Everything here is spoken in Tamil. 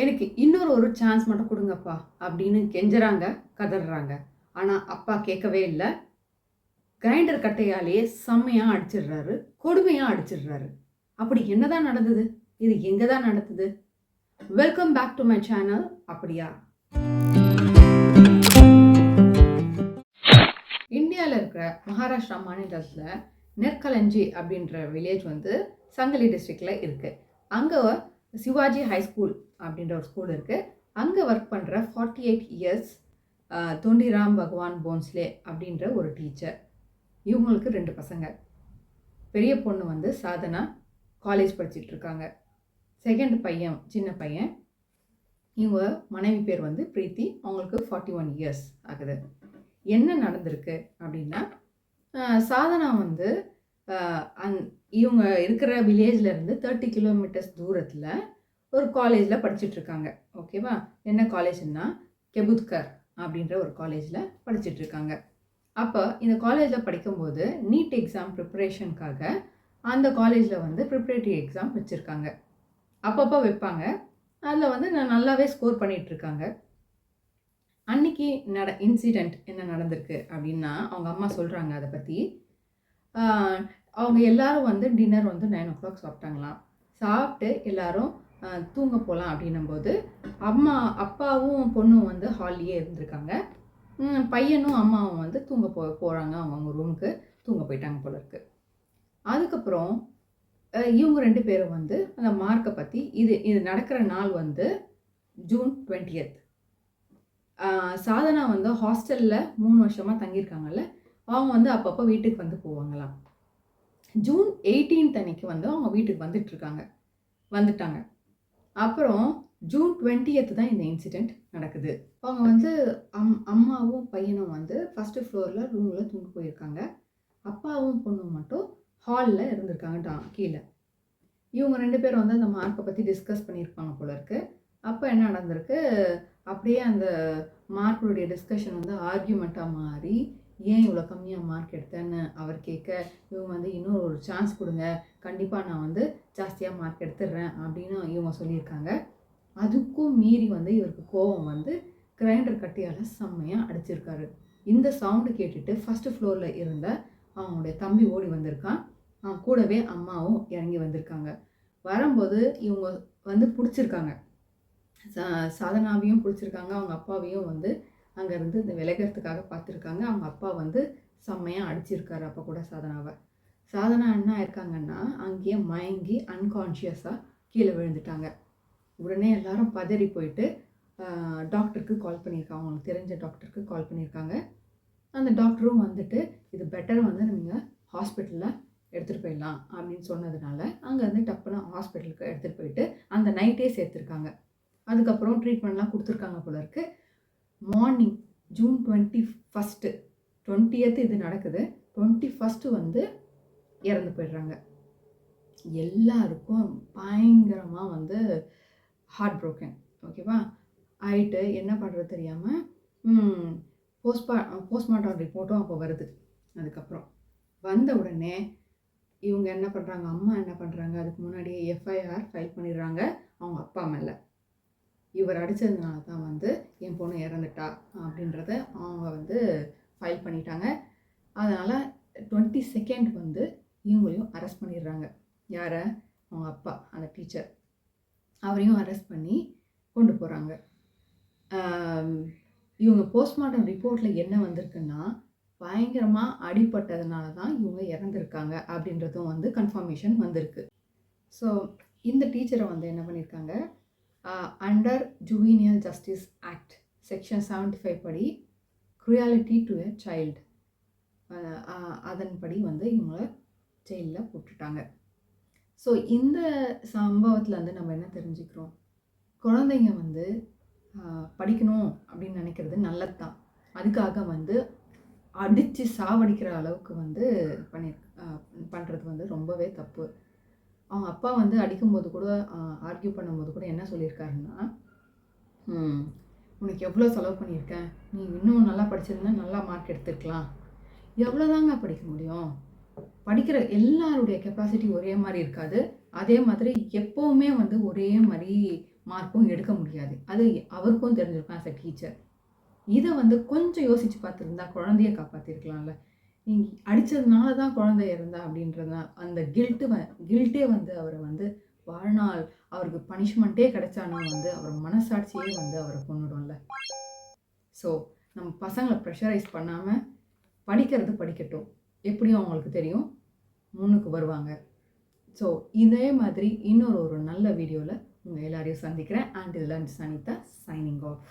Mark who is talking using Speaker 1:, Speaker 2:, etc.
Speaker 1: எனக்கு இன்னொரு சான்ஸ் மட்டும் கொடுங்கப்பா அப்படின்னு கெஞ்சுறாங்க, கதறாங்க. ஆனா அப்பா கேட்கவே இல்ல. கிரைண்டர் கட்டையாலேயே செம்மையா அடிச்சிடுறாரு. கொடுமையா அடிச்சிடுறாரு. அப்படி என்னதான் நடந்தது? இது எங்க தான் நடந்தது? Welcome back to my channel. அப்படியா? இந்தியால இருக்கிற மகாராஷ்டிரா மாநிலத்துல நெற்களஞ்சி அப்படின்ற வில்லேஜ் வந்து சங்கலி டிஸ்ட்ரிக்ட்ல இருக்கு. அங்க சிவாஜி ஹை ஸ்கூல் அப்படின்ற ஒரு ஸ்கூல் இருக்கு. அங்க ஒர்க் பண்ற 48 இயர்ஸ் தொண்டிராம் பகவான் போன்ஸ்லே அப்படின்ற ஒரு டீச்சர். இவங்களுக்கு 2 பசங்க. பெரிய பொண்ணு வந்து சாதனா காலேஜ் படிச்சுட்டு இருக்காங்க. செகண்ட் பையன் சின்ன பையன். இவங்க மனைவி பேர் வந்து பிரீத்தி. அவங்களுக்கு 41 இயர்ஸ் ஆகுது. என்ன நடந்திருக்கு அப்படின்னா, சாதனா வந்து இவங்க இருக்கிற வில்லேஜில் இருந்து 30 கிலோமீட்டர்ஸ் தூரத்தில் ஒரு காலேஜில் படிச்சுட்டு இருக்காங்க. ஓகேவா? என்ன காலேஜ்னா கெபுத்கர் அப்படின்ற ஒரு காலேஜில் படிச்சுட்டு இருக்காங்க. அப்போ இந்த காலேஜில் படிக்கும்போது நீட் எக்ஸாம் ப்ரிப்பரேஷனுக்காக அந்த காலேஜில் வந்து ப்ரிப்பரேட்டரி எக்ஸாம் வச்சுருக்காங்க. அப்பப்போ வைப்பாங்க. அதில் வந்து நல்லாவே ஸ்கோர் பண்ணிகிட்ருக்காங்க. அன்னைக்கு இன்சிடெண்ட் என்ன நடந்திருக்கு அப்படின்னா, அவங்க அம்மா சொல்கிறாங்க அதை பற்றி. அவங்க எல்லாரும் வந்து டின்னர் வந்து 9 o'clock சாப்பிட்டாங்களாம். சாப்பிட்டு எல்லாரும் தூங்க போகலாம் அப்படின்னும்போது அப்பாவும் பொண்ணும் வந்து ஹால்லேயே இருந்திருக்காங்க. பையனும் அம்மாவும் வந்து தூங்க போகிறாங்க. அவங்க ரூமுக்கு தூங்க போயிட்டாங்க போல இருக்கு. அதுக்கப்புறம் இவங்க 2 பேரும் வந்து அந்த மார்க்கை பற்றி இது நடக்கிற நாள் வந்து ஜூன் 20th. சாதனா வந்து ஹாஸ்டலில் 3 வருஷமாக தங்கியிருக்காங்கல்ல, அவங்க வந்து அப்பப்போ வீட்டுக்கு வந்து போவாங்களாம். ஜூன் 18th அன்னைக்கு வந்து அவங்க வீட்டுக்கு வந்துட்டாங்க. அப்புறம் ஜூன் 20th தான் இந்த இன்சிடெண்ட் நடக்குது. அவங்க வந்து அம்மாவும் பையனும் வந்து ஃபஸ்ட்டு ஃப்ளோரில் ரூமில் தூங்க போயிருக்காங்க. அப்பாவும் பொண்ணும் மட்டும் ஹாலில் இருந்திருக்காங்க கீழே. இவங்க 2 பேரும் வந்து அந்த மார்க்கை பற்றி டிஸ்கஸ் பண்ணியிருப்பாங்க போல இருக்கு. அப்போ என்ன நடந்திருக்கு, அப்படியே அந்த மார்க்குடைய டிஸ்கஷன் வந்து ஆர்கியூமெண்ட்டாக மாறி, ஏன் இவ்வளோ கம்மியாக மார்க் எடுத்தேன்னு அவர் கேட்க, இவங்க வந்து இன்னொரு ஒரு சான்ஸ் கொடுங்க, கண்டிப்பாக நான் வந்து ஜாஸ்தியாக மார்க் எடுத்துடுறேன் அப்படின்னு இவங்க சொல்லியிருக்காங்க. அதுக்கும் மீறி வந்து இவருக்கு கோபம் வந்து கிரைண்டர் கட்டியால் செம்மையாக அடிச்சிருக்காரு. இந்த சவுண்டு கேட்டுட்டு ஃபஸ்ட்டு ஃப்ளோரில் இருந்த அவங்களுடைய தம்பி ஓடி வந்திருக்கான். கூடவே அம்மாவும் இறங்கி வந்திருக்காங்க. வரும்போது இவங்க வந்து பிடிச்சிருக்காங்க. சாதனாவையும் பிடிச்சிருக்காங்க. அவங்க அப்பாவையும் வந்து அங்கேருந்து இந்த விலகிறதுக்காக பார்த்துருக்காங்க. அவங்க அப்பா வந்து செம்மையாக அடிச்சிருக்காரு அப்போ கூட சாதனாவை. சாதனா என்ன ஆயிருக்காங்கன்னா, அங்கேயே மயங்கி அன்கான்ஷியஸாக கீழே விழுந்துட்டாங்க. உடனே எல்லாரும் பதறி போயிட்டு டாக்டருக்கு கால் பண்ணியிருக்காங்க. அவங்களுக்கு தெரிஞ்ச டாக்டருக்கு கால் பண்ணியிருக்காங்க. அந்த டாக்டரும் வந்துட்டு இது பெட்டர் வந்து நீங்கள் ஹாஸ்பிட்டலில் எடுத்துகிட்டு போயிடலாம் அப்படின்னு சொன்னதுனால அங்கேருந்து டப்புன்னு ஹாஸ்பிட்டலுக்கு எடுத்துகிட்டு போயிட்டு அந்த நைட்டே சேர்த்துருக்காங்க. அதுக்கப்புறம் ட்ரீட்மெண்ட்லாம் கொடுத்துருக்காங்க போல இருக்கு. மார்னிங் ஜூன் 20th இது நடக்குது. 21st வந்து இறந்து போயிடுறாங்க. எல்லாருக்கும் பயங்கரமாக வந்து ஹார்ட் ப்ரோக்கன். ஓகேவா? ஆயிட்டு என்ன பண்ணுறது தெரியாமல் போஸ்ட்மார்ட்டம் ரிப்போர்ட்டும் அப்போ வருது. அதுக்கப்புறம் வந்த உடனே இவங்க என்ன பண்ணுறாங்க, அம்மா என்ன பண்ணுறாங்க, அதுக்கு முன்னாடியே எஃப்ஐஆர் ஃபைல் பண்ணிடுறாங்க அவங்க அப்பா மேலே. இவர் அடித்ததுனால தான் வந்து என் பொண்ணு இறந்துட்டா அப்படின்றத அவங்க வந்து ஃபைல் பண்ணிட்டாங்க. அதனால் 22nd வந்து இவங்களையும் அரெஸ்ட் பண்ணிடுறாங்க. யாரை? அவங்க அப்பா, அந்த டீச்சர். அவரையும் அரெஸ்ட் பண்ணி கொண்டு போகிறாங்க. இவங்க போஸ்ட்மார்ட்டம் ரிப்போர்ட்டில் என்ன வந்திருக்குன்னா, பயங்கரமாக அடிபட்டதுனால தான் இவங்க இறந்துருக்காங்க அப்படின்றதும் வந்து கன்ஃபர்மேஷன் வந்திருக்கு. ஸோ இந்த டீச்சரை வந்து என்ன பண்ணியிருக்காங்க, அண்டர் ஜுவீனியல் ஜஸ்டிஸ் ஆக்ட் செக்ஷன் 75 படி க்ரூயாலிட்டி டு எ சைல்டு அதன்படி வந்து இவங்கள ஜெயிலில் போட்டுட்டாங்க. ஸோ இந்த சம்பவத்தில் வந்து நம்ம என்ன தெரிஞ்சுக்கிறோம், குழந்தைங்க வந்து படிக்கணும் அப்படின்னு நினைக்கிறது நல்லது தான். அதுக்காக வந்து அடித்து சாவடிக்கிற அளவுக்கு வந்து பண்ணுறது வந்து ரொம்பவே தப்பு. அவங்க அப்பா வந்து அடிக்கும்போது கூட ஆர்கியூ பண்ணும்போது கூட என்ன சொல்லியிருக்காருன்னா, உனக்கு எவ்வளோ செலவு பண்ணியிருக்கேன், நீ இன்னும் நல்லா படிச்சிருந்தா நல்லா மார்க் எடுத்துருக்கலாம். எவ்வளோதாங்க படிக்க முடியும்? படிக்கிற எல்லாருடைய கெப்பாசிட்டி ஒரே மாதிரி இருக்காது. அதே மாதிரி எப்போவுமே வந்து ஒரே மாதிரி மார்க்கும் எடுக்க முடியாது. அது அவருக்கும் தெரிஞ்சிருக்கும் ஆஸ் அ டீச்சர். இதை வந்து கொஞ்சம் யோசித்து பார்த்துருந்தா குழந்தைய காப்பாற்றிருக்கலாம்ல. நீங்க அடித்ததுனால தான் குழந்தை இறந்தா அப்படின்றதா அந்த கில்ட்டே வந்து அவரை வந்து வாழ்நாள் அவருக்கு பனிஷ்மெண்ட்டே கிடைச்சானா வந்து அவர் மனசாட்சியே வந்து அவரை கொன்னுடும்ல. ஸோ நம்ம பசங்களை ப்ரெஷரைஸ் பண்ணாமல் படிக்கட்டும். எப்படியும் அவங்களுக்கு தெரியும், முன்னுக்கு வருவாங்க. ஸோ இதே மாதிரி இன்னொரு நல்ல வீடியோவில் உங்கள் எல்லாரையும் சந்திக்கிறேன். Until then, Sanita signing off.